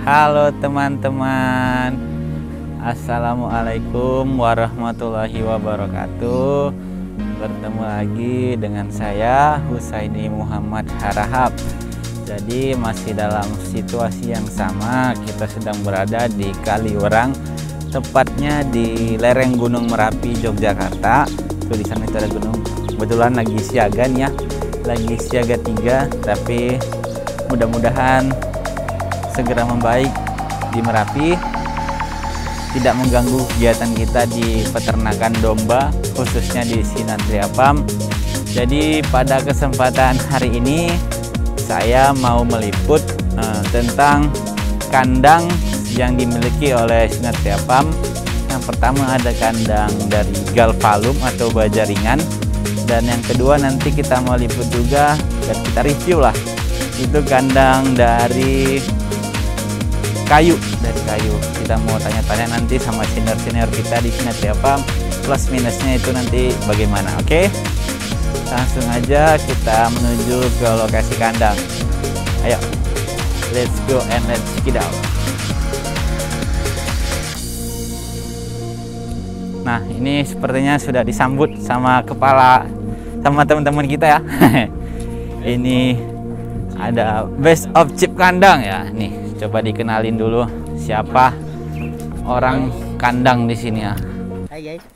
Halo teman-teman, Assalamualaikum warahmatullahi wabarakatuh. Bertemu lagi dengan saya Husaini Muhammad Harahap. Jadi masih dalam situasi yang sama, kita sedang berada di Kaliurang, tepatnya di lereng Gunung Merapi, Yogyakarta. Tuh di sana itu ada gunung. Kebetulan lagi siaga nih ya, lagi siaga 3, tapi mudah-mudahan segera membaik di Merapi, tidak mengganggu kegiatan kita di peternakan domba, khususnya di Sinatria Farm. Jadi pada kesempatan hari ini saya mau meliput tentang kandang yang dimiliki oleh Sinatria Farm. Yang pertama ada kandang dari Galvalum atau baja ringan, dan yang kedua nanti kita mau liput juga dan kita review lah, itu kandang dari kayu. Kita mau tanya-tanya nanti sama senior kita di Sinatria Farm, plus minusnya itu nanti bagaimana. Oke, langsung aja kita menuju ke lokasi kandang. Ayo, let's go and let's check it out. Nah, ini sepertinya sudah disambut sama teman-teman kita ya. Ini ada best of chip kandang ya. Nih, coba dikenalin dulu siapa orang kandang di sini ya.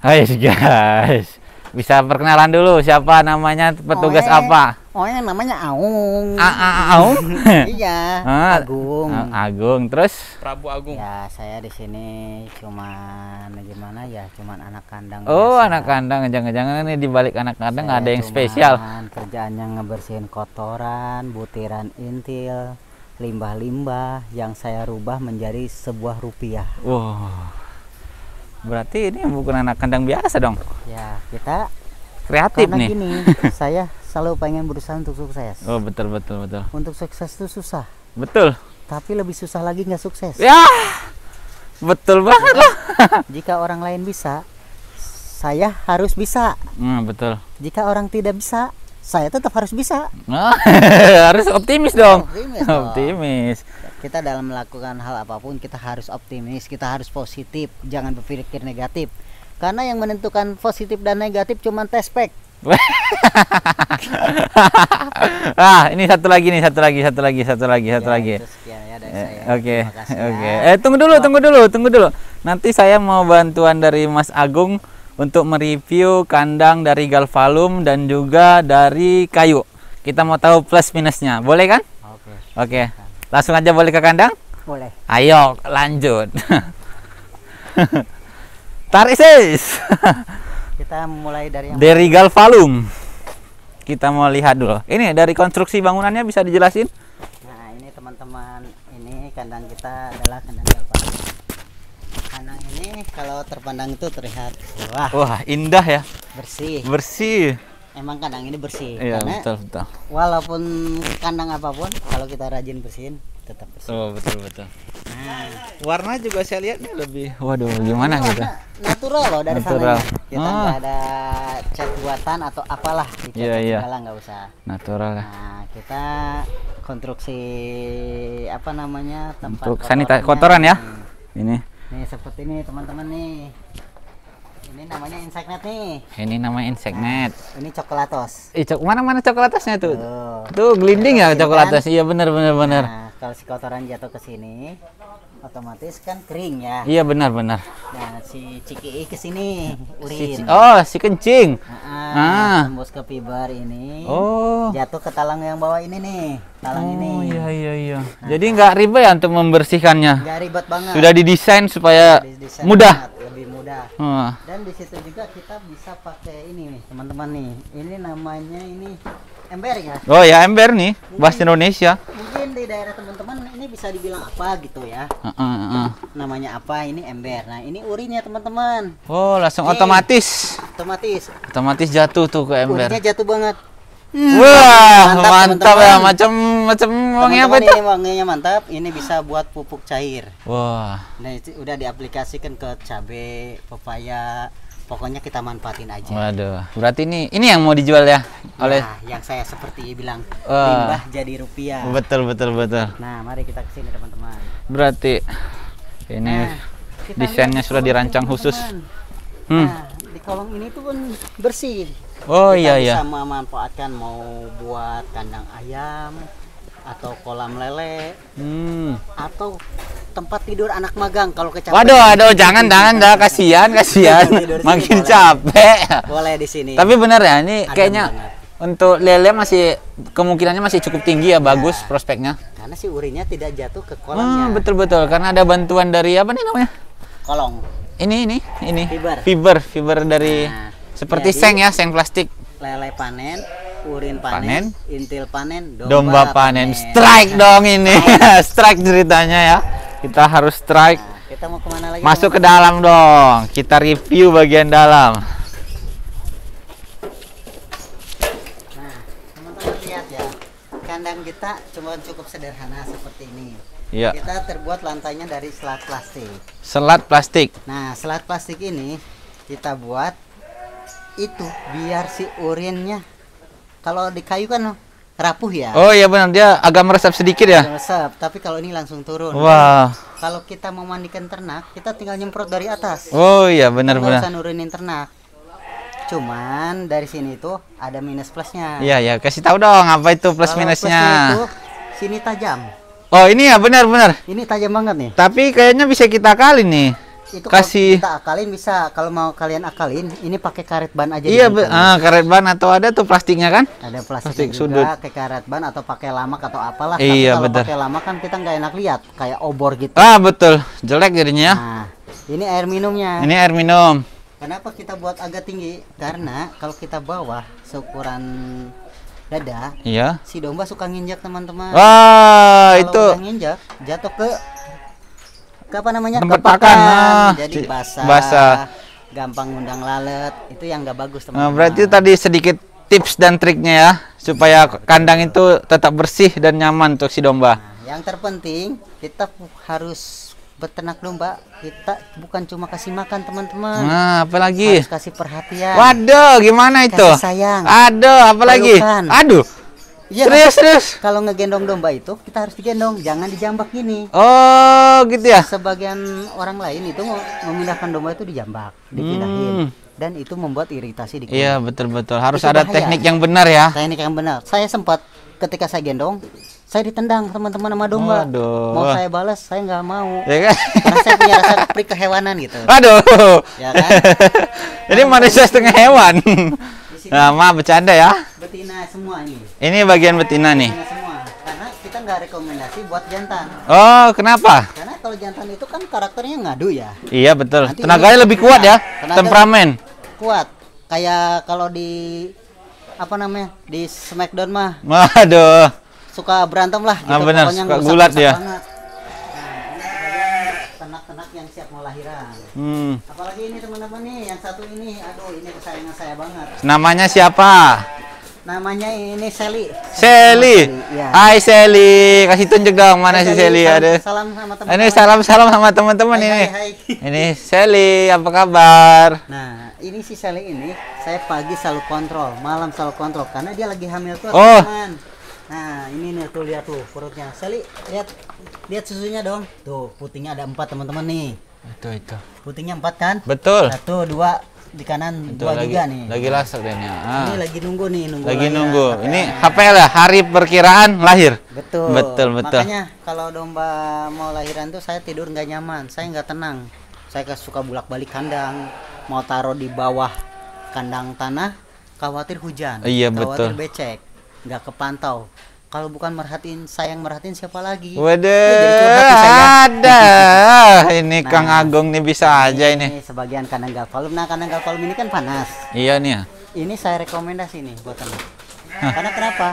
Hai guys. Bisa perkenalan dulu siapa namanya, petugas apa? Oh, yang namanya Aung. Aung? Iya, Agung. Agung, terus Prabu Agung. Ya, saya di sini cuman gimana ya, cuman anak kandang. Oh, biasa. anak kandang. Jangan-jangan ini di balik anak kandang Saya ada yang spesial. Kerjaannya ngebersihin kotoran, butiran intil, limbah-limbah yang saya rubah menjadi sebuah rupiah. Wow. Berarti ini bukan anak kandang biasa dong. Ya, kita Kreatif karena nih. gini, saya selalu pengen berusaha untuk sukses. Oh, betul. Untuk sukses itu susah, Betul. tapi lebih susah lagi nggak sukses. Ya. Betul banget lah. Jika orang lain bisa, saya harus bisa. Betul. Jika orang tidak bisa, saya tetap harus bisa. Nah, harus optimis dong. Optimis dong. Optimis. Kita dalam melakukan hal apapun kita harus optimis, kita harus positif, jangan berpikir negatif. Karena yang menentukan positif dan negatif cuma test pack. Ini satu lagi. Ya, itu sekian ya dari saya. Oke. Terima kasih ya. Tunggu dulu. Nanti saya mau bantuan dari Mas Agung untuk mereview kandang dari Galvalum dan juga dari kayu. Kita mau tahu plus minusnya. Boleh kan? Oke. Langsung aja boleh ke kandang? Boleh. Ayo, lanjut. Tarik sis. Kita mulai dari yang Dari Galvalum. Kita mau lihat dulu. Ini dari konstruksi bangunannya bisa dijelasin? Nah, ini teman-teman, ini kandang kita adalah kandang Galvalum. Kandang ini kalau terpandang itu terlihat Wah, indah ya. bersih. Bersih. Emang kandang ini bersih. Iya, Karena betul. walaupun kandang apapun, kalau kita rajin bersihin tetap bersih. Oh, betul. Nah, Warna juga saya lihat nih lebih. Waduh, gimana ini gitu? warna natural loh dari Natural. sananya. Kita nggak ada cat buatan atau apalah, dicat Iya. segala nggak usah. Natural ya. Nah, kita konstruksi apa namanya, tempat Untuk kotoran ya. Ini. Nih seperti ini teman-teman nih. Ini namanya insect net nih. Ini namanya insect net. Ini coklatos. Mana coklatasnya tuh? Tuh. Tuh glinding ya Kan? coklatas. Iya benar. Nah, kalau si kotoran jatuh ke sini, otomatis kan kering ya. Iya benar. Nah, si ciki ke sini, urin. Si kencing. Tembus ke fiber ini. Oh. Jatuh ke talang yang bawah ini nih. Talang ini. Iya. Jadi nggak ribet ya untuk membersihkannya. Nggak ribet banget. Sudah didesain supaya Didesain mudah. banget, lebih mudah. Dan di situ juga kita bisa pakai ini nih, teman-teman nih. Ini namanya ini ember ya. Oh ya, ember nih, bahasa Indonesia. Mungkin di daerah teman-teman ini bisa dibilang apa gitu ya. Namanya apa? Ini ember. Nah, ini urinnya teman-teman. Oh, langsung Nih. otomatis jatuh tuh ke ember. Urinnya jatuh banget. Wah, mantap ya, teman-teman. macam wangi apa Teman-teman, itu? ini wanginya mantap. Ini bisa buat pupuk cair. Wah. Nah, itu udah diaplikasikan ke cabai, pepaya, pokoknya kita manfaatin aja. Waduh, berarti ini yang mau dijual ya oleh Nah, yang saya seperti bilang limbah jadi rupiah. betul. Nah, mari kita kesini teman-teman. Berarti ini Kita desainnya lihat sudah kolong dirancang ini, khusus. teman-teman. Nah, di kolong ini tuh pun bersih. Oh Kita iya. bisa memanfaatkan mau buat kandang ayam atau kolam lele atau tempat tidur anak magang kalau kecapean. Waduh, jangan dah, kasihan, Tidur sini makin boleh. capek. Boleh di sini. Tapi benar ya, ini Adem kayaknya banget. untuk lele masih kemungkinannya masih cukup tinggi ya, bagus prospeknya. Karena si urinnya tidak jatuh ke kolamnya. Betul, karena ada bantuan dari apa nih namanya? Kolong. Ini. Fiber dari Nah, seperti jadi- seng plastik. Lele panen, urin Panen. panen, intil panen, Domba panen. Strike dong ini. Strike ceritanya ya. Kita harus strike. Nah, kita mau kemana lagi? Masuk ke dalam dong. Kita review bagian dalam. Nah, teman-teman lihat ya. Kandang kita cuma cukup sederhana seperti ini. Iya. Kita terbuat lantainya dari selat plastik. Selat plastik. Nah, selat plastik ini kita buat itu biar si urinnya, kalau di kayu kan rapuh ya. Oh iya benar, dia agak meresap sedikit ya. Resep, tapi kalau ini langsung turun. Wah. Kalau kita mau mandikan ternak, kita tinggal nyemprot dari atas. Oh iya Nggak benar. usah nurinin ternak. Cuman dari sini tuh ada minus plusnya. Iya, kasih tahu dong apa itu plus Kalau minusnya. itu sini tajam. Oh ini ya benar. Ini tajam banget nih. Tapi kayaknya bisa kita kali nih. Itu Kasih. kalau kita akalin bisa. Kalau mau kalian akalin, ini pakai karet ban aja. Iya, dibungkus. karet ban atau ada tuh plastiknya kan? Ada Plastik plastik sudut. juga, kayak karet ban atau pakai lamak atau apalah. Iya, Tapi kalau betul. pakai lamak kan kita nggak enak lihat, kayak obor gitu. Ah betul, jelek jadinya ya. Nah, ini air minumnya. Ini air minum. Kenapa kita buat agak tinggi? Karena kalau kita bawah seukuran dada, Iya. si domba suka nginjak teman-teman. Wah Kalau itu udah nginjak, jatuh ke apa namanya? tempat Ke pakan. pakan. Jadi basah. basah. Gampang ngundang lalat. Itu yang nggak bagus teman-teman. Berarti tadi sedikit tips dan triknya ya supaya kandang itu tetap bersih dan nyaman untuk si domba. Nah, yang terpenting kita harus beternak domba, kita bukan cuma kasih makan teman-teman. Nah, apalagi? Harus kasih perhatian. Waduh, gimana itu? Kasih sayang. Aduh, apalagi? Pelukan. Aduh. Iya, Serius. kalau ngegendong domba itu kita harus digendong, jangan dijambak gini. Oh, gitu ya. Sebagian orang lain itu mau memindahkan domba itu dijambak, dipindahin, dan itu membuat iritasi di kulit. Iya, betul. Harus Itu ada bahaya. teknik yang benar ya. Teknik yang benar. Saya sempat ketika saya gendong, saya ditendang teman-teman sama domba. Waduh. Mau saya balas, saya nggak mau. Ya kan? Karena saya punya rasa peri kehewanan gitu. Aduh. Ya kan? Ini manusia setengah hewan. Di sini Nah, maaf bercanda ya. betina semua ini. Ini bagian betina nih. Betina semua. Karena kita nggak rekomendasi buat jantan. Oh, kenapa? Karena kalau jantan itu kan karakternya ngadu ya. Iya, betul. Nanti Tenaganya ini- lebih kuat ya. Tenaga- Temperamen. Kuat. Kayak kalau di apa namanya? Di Smackdown mah Waduh. suka berantem lah gitu. Ah, benar, Pokoknya suka ngerusak- gulat rusak dia. banget. Nah, ini bagian ternak-ternak yang siap mau lahiran. Apalagi ini teman-teman nih, yang satu ini, aduh ini kesayangan saya banget. Namanya siapa? Namanya ini Sally. Sally. Ya. Hai Sally, kasih tunjuk dong mana si Sally salam, ada. salam sama teman-teman. Ini salam sama teman-teman Hai, ini. hai, hai. Ini Sally, apa kabar? Nah, ini si Sally ini saya pagi selalu kontrol, malam selalu kontrol karena dia lagi hamil tuh, Oh. teman. Nah, ini nih tuh lihat tuh perutnya. Sally, lihat susunya dong. Tuh, putingnya ada 4 teman-teman nih. Itu. Putingnya 4 kan? Betul. 1, 2 di kanan, Itu 2 lagi, juga nih. lagi lasak dia nih. Ah. Ini lagi nunggu nih, nunggu. Lagi lahiran. nunggu. Sampai- Ini HPL ya, hari perkiraan lahir. Betul. Betul. Makanya kalau domba mau lahiran tuh saya tidur nggak nyaman, saya nggak tenang. Saya suka bolak-balik kandang, mau taruh di bawah kandang tanah, khawatir hujan, Iya, khawatir betul. becek, nggak kepantau. Kalau bukan merhatiin, sayang merhatiin siapa lagi? Waduh, jadi curhat nih saya. ada. Ini Nah, Kang Agung nih bisa aja ini. Sebagian kandang galvalum. Nah, kandang galvalum ini kan panas. Iya nih ya. Ini saya rekomendasi nih buat teman. Karena kenapa?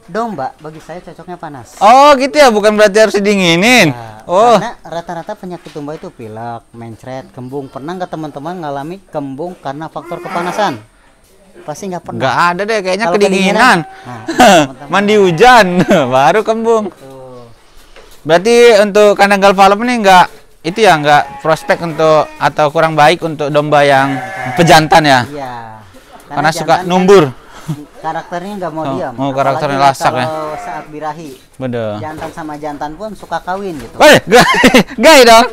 Domba bagi saya cocoknya panas. Oh gitu ya, bukan berarti harus didinginin. Nah, Oh, karena rata-rata penyakit domba itu pilek, mencret, kembung. Pernah nggak teman-teman ngalami kembung karena faktor kepanasan? Pasti nggak pernah. nggak ada deh, kayaknya Kalau kedinginan. Nah, teman-teman. Mandi hujan, baru kembung. Tuh. Berarti untuk kandang galvalum ini itu ya, nggak prospek untuk atau kurang baik untuk domba yang pejantan ya. Iya. Karena suka jantan kan numbur. karakternya nggak mau diam. Karakternya Apalagi lasak ya. kalau saat birahi. Betul. Jantan sama jantan pun suka kawin gitu. Gay dong.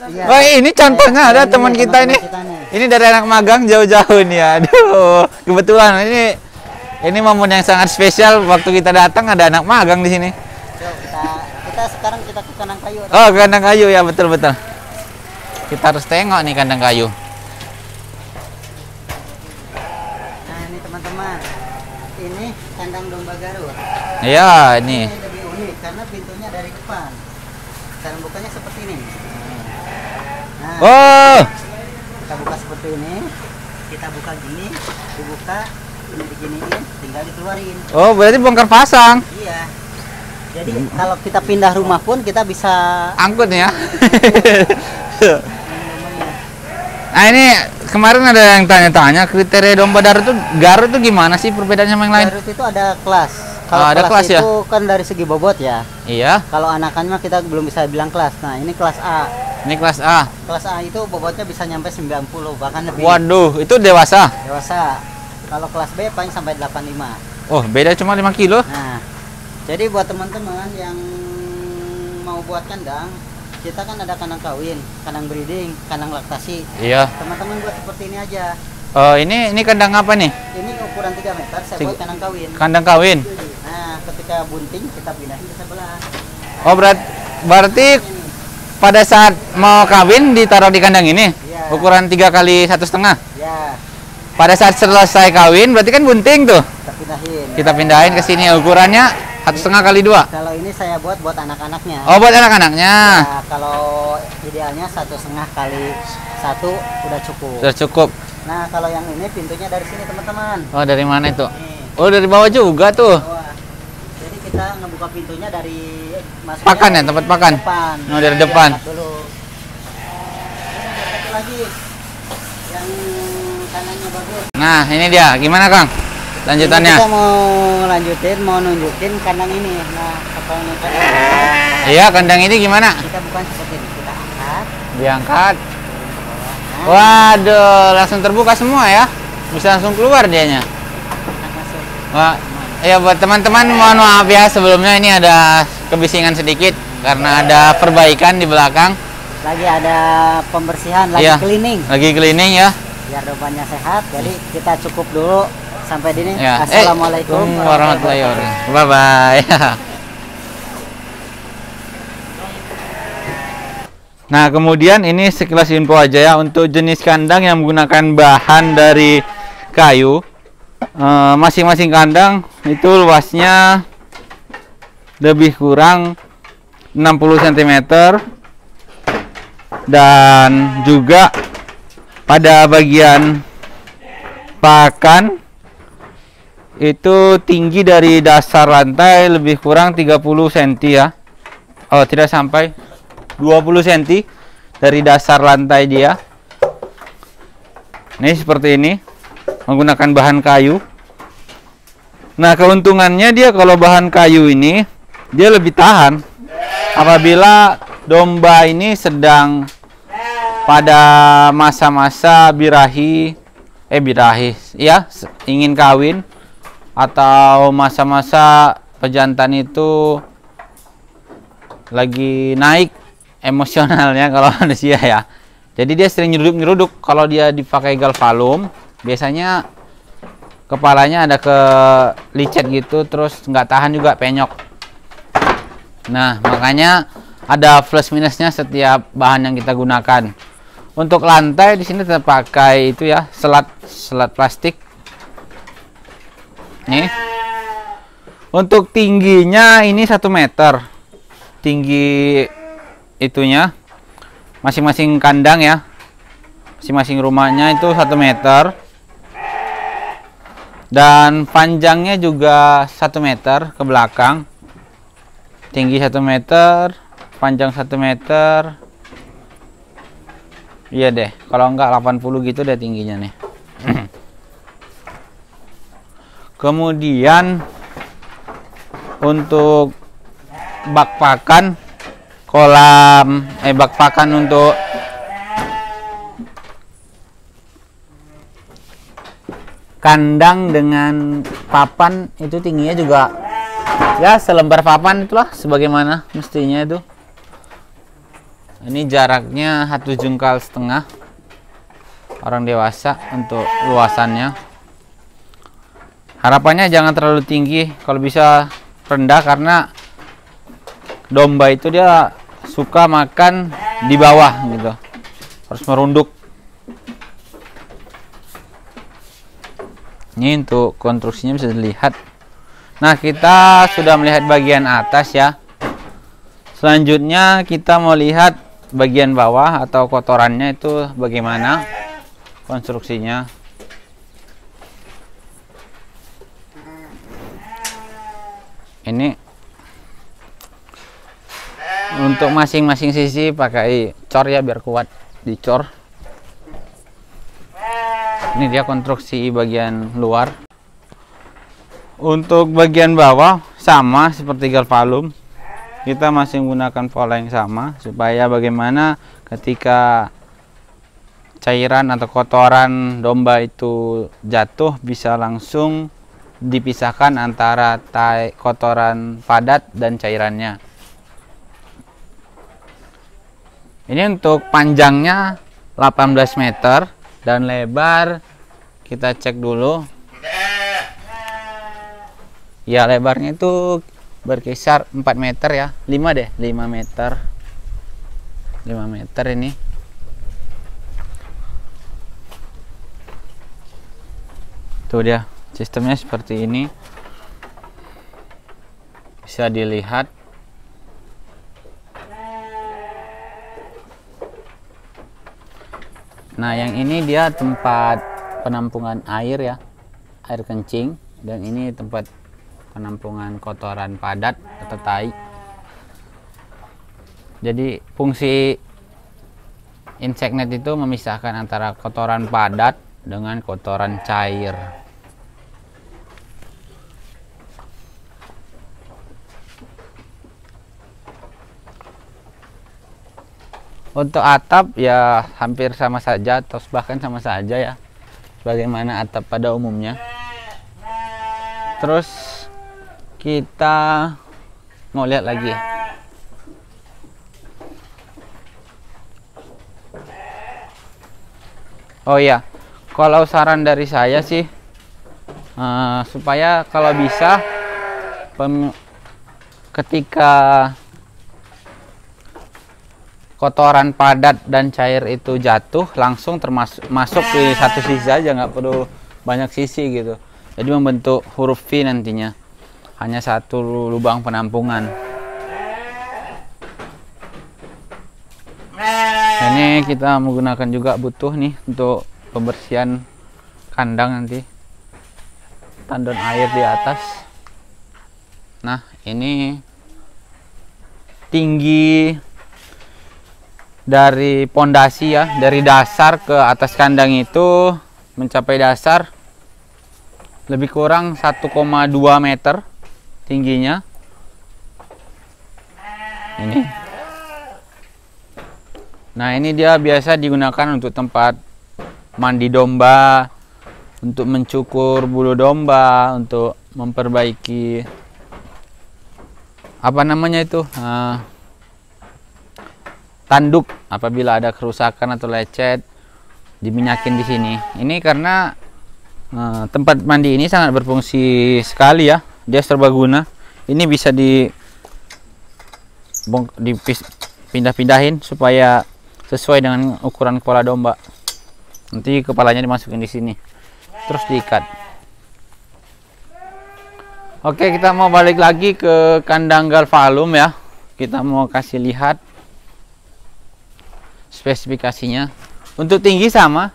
Iya. Wah, ini contohnya ada Ini teman kita ini. teman-teman kita nih. Ini dari anak magang jauh-jauh nih. Aduh, kebetulan ini momen yang sangat spesial. Waktu kita datang ada anak magang di sini. Yuk, kita sekarang kita ke kandang kayu. Oh, kandang kayu ya, betul. Kita harus tengok nih kandang kayu. Nah, ini teman-teman. Ini kandang domba Garut. Iya, ini. Ini lebih unik karena pintunya dari depan. Cara bukanya seperti ini. Nah, Oh, kita buka seperti ini. Kita buka gini, dibuka, ini diginiin, tinggal dikeluarin. oh berarti bongkar pasang. Iya. Jadi kalau kita pindah rumah pun kita bisa Angkut nih ya. Nah, ini kemarin ada yang tanya-tanya kriteria domba Garut tuh gimana sih perbedaannya sama yang lain? Garut itu ada kelas. Kalau ada kelas ya? itu kan dari segi bobot ya. Iya, Kalau anakan mah kita belum bisa bilang kelas. Nah, ini kelas A. ini kelas A. Kelas A itu bobotnya bisa nyampe 90 bahkan lebih. Waduh, itu dewasa. Dewasa. Kalau kelas B paling sampai 85. Oh, beda cuma 5 kilo. Nah, jadi buat teman-teman yang mau buat kandang, kita kan ada kandang kawin, kandang breeding, kandang laktasi. Iya. Teman-teman buat seperti ini aja. Oh, ini kandang apa nih? Ini ukuran 3 meter, saya buat kandang kawin. Kandang kawin. Nah, ketika bunting kita pindahin ke sebelah. Oh, berarti Ini. pada saat mau kawin ditaruh di kandang ini. Iya. Ukuran 3 kali 1,5. Ya, Pada saat selesai kawin berarti kan bunting tuh. kita pindahin. Kita pindahin ke sini, ukurannya 1,5 kali 2. Kalau ini saya buat anak-anaknya. Oh, buat anak-anaknya. Nah, kalau idealnya 1,5 kali 1 udah cukup. Sudah cukup. Nah, kalau yang ini pintunya dari sini teman-teman. Oh, dari mana itu? Nih, Oh, dari bawah juga tuh. bawah. Jadi kita ngebuka pintunya dari masuknya Pakan ya, tempat pakan? Depan. Oh, dari depan. Diangkat dulu. Terus satu lagi yang kanannya bagus. Nah, ini dia. Gimana, Kang? Lanjutannya. Ini kita mau nunjukin kandang ini. Nah, kalau kandang Iya, kandang ini gimana? kita bukan seperti ini, kita angkat. Diangkat. Nah, Waduh, langsung terbuka semua ya. Bisa langsung keluar dianya. anak masuk. Wah, ya buat teman-teman mohon maaf ya sebelumnya ini ada kebisingan sedikit karena ada perbaikan di belakang. Lagi ada pembersihan, lagi Iya. cleaning. Lagi cleaning ya. Biar dombanya sehat. Jadi kita cukup dulu sampai di sini. Ya. Assalamualaikum warahmatullahi wabarakatuh. Bye bye. Nah, kemudian ini sekilas info aja ya untuk jenis kandang yang menggunakan bahan dari kayu. Masing-masing kandang itu luasnya lebih kurang 60 cm dan juga pada bagian pakan itu tinggi dari dasar lantai lebih kurang 30 cm ya. Oh, tidak sampai 20 cm dari dasar lantai dia. Ini seperti ini, menggunakan bahan kayu. Nah, keuntungannya dia kalau bahan kayu ini dia lebih tahan apabila domba ini sedang pada masa-masa birahi ya, ingin kawin atau masa-masa pejantan itu lagi naik emosionalnya kalau manusia ya. Jadi dia sering nyeruduk-nyeruduk. Kalau dia dipakai galvalum, biasanya kepalanya ada ke licet gitu, terus nggak tahan juga, penyok. Nah, makanya ada plus minusnya setiap bahan yang kita gunakan. Untuk lantai di sini tetap pakai itu ya, selat plastik. Nih. Untuk tingginya ini 1 meter. Tinggi itunya masing-masing kandang ya, masing-masing rumahnya itu 1 meter, dan panjangnya juga 1 meter ke belakang, tinggi 1 meter, panjang 1 meter. Iya deh, kalau enggak 80 gitu deh tingginya nih. Kemudian untuk bak pakan kolam bak pakan untuk kandang dengan papan itu tingginya juga ya selembar papan itulah sebagaimana mestinya itu. Ini jaraknya 1,5 jengkal orang dewasa untuk luasannya. Harapannya jangan terlalu tinggi, kalau bisa rendah, karena domba itu dia suka makan di bawah gitu, harus merunduk. Ini untuk konstruksinya bisa dilihat. Nah, kita sudah melihat bagian atas ya. Selanjutnya kita mau lihat bagian bawah atau kotorannya itu bagaimana konstruksinya. Ini untuk masing-masing sisi pakai cor ya, biar kuat dicor. Ini dia konstruksi bagian luar. Untuk bagian bawah sama seperti galvalum, kita masih menggunakan pola yang sama supaya bagaimana ketika cairan atau kotoran domba itu jatuh bisa langsung dipisahkan antara kotoran padat dan cairannya. Ini untuk panjangnya 18 meter dan lebar kita cek dulu. Ya, lebarnya itu berkisar 4 meter ya, 5 deh, 5 meter. 5 meter ini. Tuh dia, sistemnya seperti ini. Bisa dilihat. Nah, yang ini dia tempat penampungan air ya, air kencing, dan ini tempat penampungan kotoran padat atau tai. Jadi fungsi insect net itu memisahkan antara kotoran padat dengan kotoran cair. Untuk atap ya hampir sama saja atau bahkan sama saja ya, bagaimana atap pada umumnya. Terus kita mau lihat lagi. Oh ya, kalau saran dari saya sih supaya kalau bisa ketika kotoran padat dan cair itu jatuh langsung masuk di satu sisi aja, nggak perlu banyak sisi gitu. Jadi membentuk huruf V nantinya, hanya satu lubang penampungan. Ini kita menggunakan juga butuh nih untuk pembersihan kandang nanti, tandon air di atas. Nah, ini tinggi dari pondasi ya, dari dasar ke atas kandang itu mencapai dasar lebih kurang 1,2 meter tingginya. Ini. Nah, ini dia biasa digunakan untuk tempat mandi domba, untuk mencukur bulu domba, untuk memperbaiki apa namanya itu, tanduk apabila ada kerusakan atau lecet, diminyakin di sini. Ini karena tempat mandi ini sangat berfungsi sekali ya, dia serbaguna. Ini bisa dipindah-pindahin supaya sesuai dengan ukuran kepala domba. Nanti kepalanya dimasukin di sini, terus diikat. Oke, kita mau balik lagi ke kandang galvalum ya. Kita mau kasih lihat spesifikasinya. Untuk tinggi sama,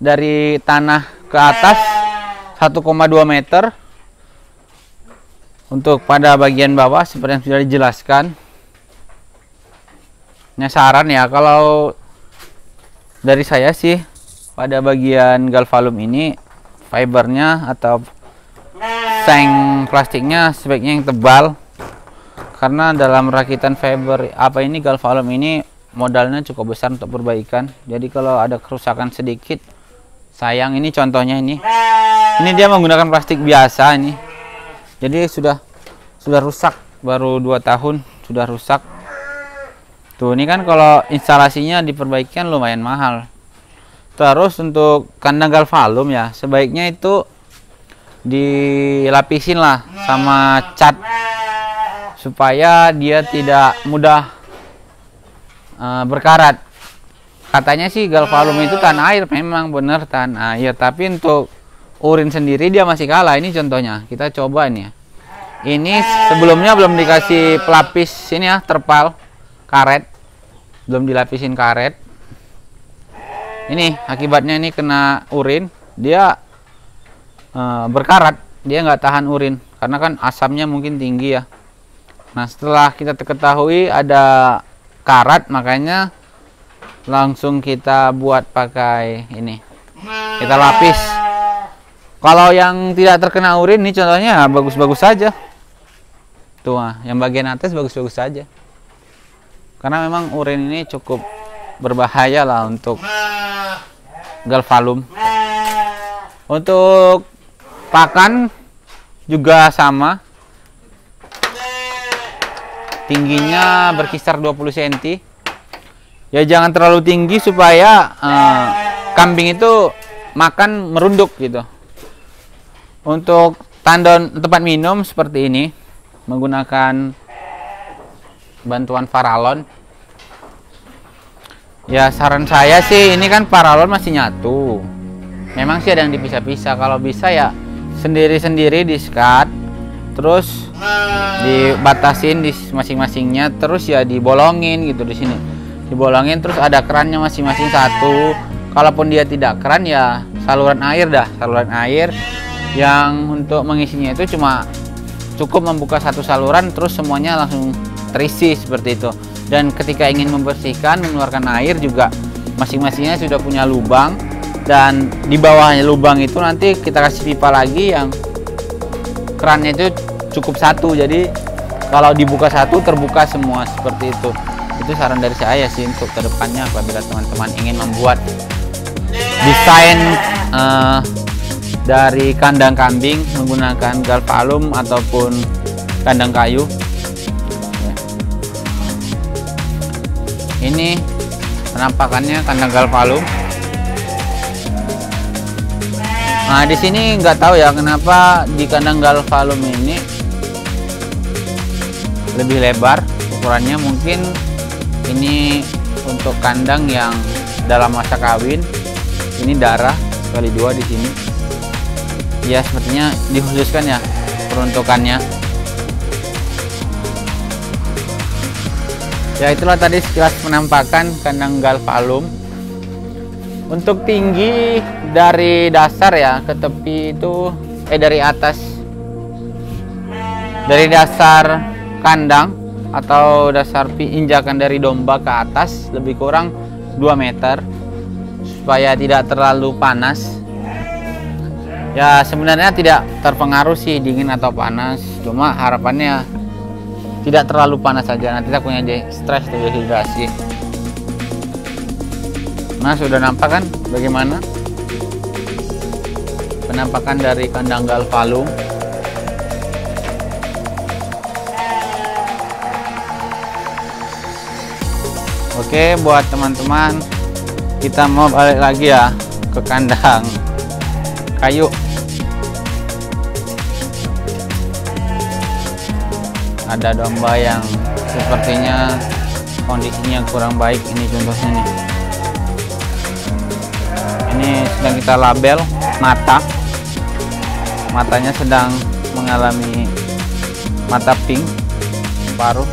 dari tanah ke atas 1,2 meter. Untuk pada bagian bawah seperti yang sudah dijelaskan. Ini saran ya, kalau dari saya sih pada bagian galvalum ini fibernya atau seng plastiknya sebaiknya yang tebal, karena dalam rakitan fiber apa ini galvalum ini modalnya cukup besar untuk perbaikan. Jadi kalau ada kerusakan sedikit sayang. Ini contohnya ini dia menggunakan plastik biasa ini. Jadi sudah rusak, baru 2 tahun sudah rusak. Tuh ini kan kalau instalasinya diperbaikikan lumayan mahal. Terus untuk kandang galvalum ya sebaiknya itu dilapisin lah sama cat supaya dia tidak mudah berkarat. Katanya sih galvalum itu tahan air, memang benar tahan air, tapi untuk urin sendiri dia masih kalah. Ini contohnya, kita coba ini ya. Ini sebelumnya belum dikasih pelapis ini ya, terpal karet, belum dilapisin karet. Ini akibatnya ini kena urin, dia berkarat, dia nggak tahan urin karena kan asamnya mungkin tinggi ya. Nah setelah kita ketahui ada karat, makanya langsung kita buat pakai ini, kita lapis. Kalau yang tidak terkena urin ini contohnya bagus-bagus saja tuh, yang bagian atas bagus-bagus saja karena memang urin ini cukup berbahaya lah untuk galvalum. Untuk pakan juga sama, tingginya berkisar 20 cm ya, jangan terlalu tinggi supaya kambing itu makan merunduk gitu. Untuk tandon tempat minum seperti ini menggunakan bantuan paralon ya. Saran saya sih ini kan paralon masih nyatu, memang sih ada yang dipisah-pisah. Kalau bisa ya sendiri-sendiri di sekat, terus dibatasin di masing-masingnya, terus ya dibolongin gitu. Di sini dibolongin, terus ada kerannya masing-masing satu. Kalaupun dia tidak keran ya saluran air dah, saluran air yang untuk mengisinya itu cuma cukup membuka satu saluran, terus semuanya langsung terisi seperti itu. Dan ketika ingin membersihkan, mengeluarkan air juga masing-masingnya sudah punya lubang, dan di bawahnya lubang itu nanti kita kasih pipa lagi yang kerannya itu cukup satu. Jadi kalau dibuka satu terbuka semua seperti itu. Itu saran dari saya sih untuk kedepannya apabila teman-teman ingin membuat desain dari kandang kambing menggunakan galvalum ataupun kandang kayu. Ini penampakannya kandang galvalum. Nah di sini nggak tahu ya kenapa di kandang galvalum ini lebih lebar ukurannya. Mungkin ini untuk kandang yang dalam masa kawin. Ini darah kali 2 di sini. Ya sepertinya dikhususkan ya peruntukannya. Ya itulah tadi sekilas penampakan kandang galvalum. Untuk tinggi dari dasar ya ke tepi itu dari atas, dari dasar kandang atau dasar injakan dari domba ke atas lebih kurang 2 meter supaya tidak terlalu panas. Ya sebenarnya tidak terpengaruh sih dingin atau panas, cuma harapannya tidak terlalu panas saja, nanti takutnya dia stres atau dehidrasi. Nah sudah nampak kan bagaimana penampakan dari kandang galvalum. Oke, buat teman-teman, kita mau balik lagi ya ke kandang kayu. Ada domba yang sepertinya kondisinya kurang baik. Ini contohnya nih. Ini sedang kita label matanya sedang mengalami mata pink paruh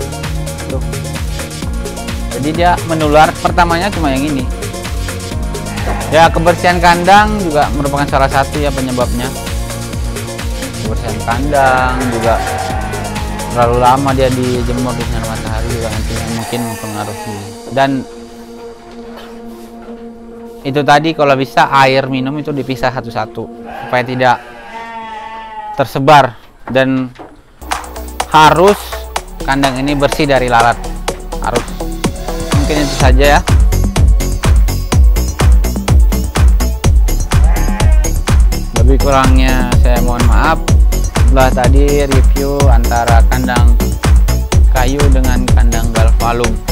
tuh. Jadi dia menular. Pertamanya cuma yang ini ya. Kebersihan kandang juga merupakan salah satu ya penyebabnya. Kebersihan kandang juga terlalu lama dia dijemur di sinar matahari juga nantinya mungkin mempengaruhi. Dan itu tadi kalau bisa air minum itu dipisah satu-satu supaya tidak tersebar, dan harus kandang ini bersih dari lalat. Harus. Mungkin itu saja ya. Lebih kurangnya saya mohon maaf. Setelah tadi review antara kandang kayu dengan kandang galvalum.